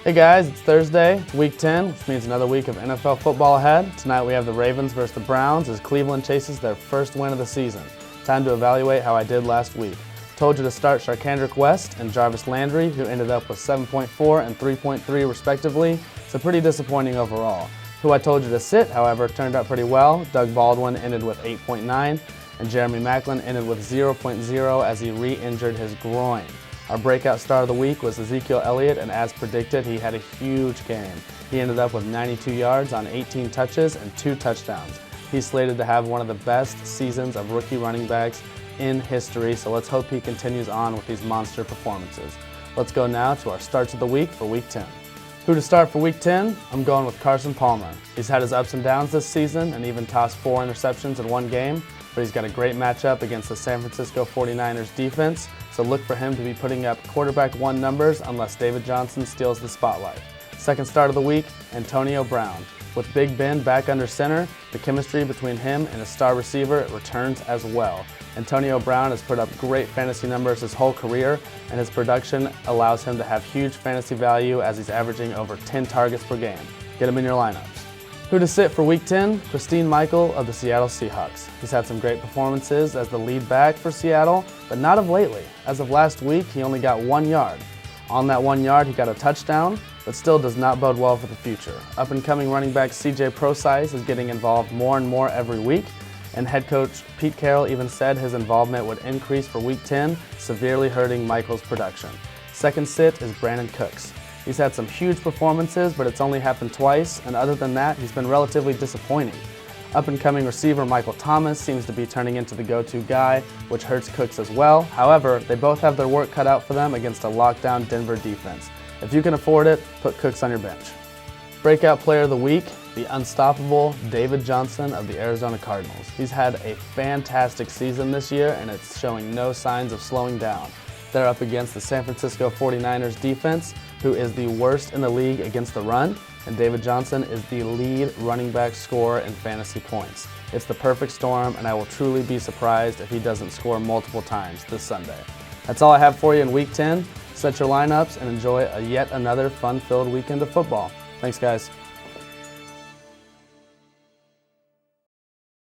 Hey guys, it's Thursday, week 10, which means another week of NFL football ahead. Tonight we have the Ravens versus the Browns as Cleveland chases their first win of the season. Time to evaluate how I did last week. Told you to start Sharkandrick West and Jarvis Landry, who ended up with 7.4 and 3.3 respectively, so pretty disappointing overall. Who I told you to sit, however, turned out pretty well. Doug Baldwin ended with 8.9, and Jeremy Maclin ended with 0.0 as he re-injured his groin. Our breakout star of the week was Ezekiel Elliott, and as predicted, he had a huge game. He ended up with 92 yards on 18 touches and 2 touchdowns. He's slated to have one of the best seasons of rookie running backs in history, so let's hope he continues on with these monster performances. Let's go now to our starts of the week for week 10. Who to start for week 10? I'm going with Carson Palmer. He's had his ups and downs this season and even tossed 4 interceptions in one game, but he's got a great matchup against the San Francisco 49ers defense, so look for him to be putting up quarterback 1 numbers unless David Johnson steals the spotlight. Second start of the week, Antonio Brown. With Big Ben back under center, the chemistry between him and his star receiver returns as well. Antonio Brown has put up great fantasy numbers his whole career, and his production allows him to have huge fantasy value as he's averaging over 10 targets per game. Get him in your lineups. Who to sit for week 10? Christine Michael of the Seattle Seahawks. He's had some great performances as the lead back for Seattle, but not of lately. As of last week, he only got 1 yard. On that 1 yard, he got a touchdown, but still does not bode well for the future. Up-and-coming running back CJ Prosise is getting involved more and more every week, and head coach Pete Carroll even said his involvement would increase for week 10, severely hurting Michael's production. Second sit is Brandin Cooks. He's had some huge performances, but it's only happened twice, and other than that, he's been relatively disappointing. Up-and-coming receiver Michael Thomas seems to be turning into the go-to guy, which hurts Cooks as well. However, they both have their work cut out for them against a lockdown Denver defense. If you can afford it, put Cooks on your bench. Breakout player of the week, the unstoppable David Johnson of the Arizona Cardinals. He's had a fantastic season this year, and it's showing no signs of slowing down. They're up against the San Francisco 49ers defense, who is the worst in the league against the run, and David Johnson is the lead running back scorer in fantasy points. It's the perfect storm, and I will truly be surprised if he doesn't score multiple times this Sunday. That's all I have for you in Week 10. Set your lineups and enjoy yet another fun-filled weekend of football. Thanks, guys.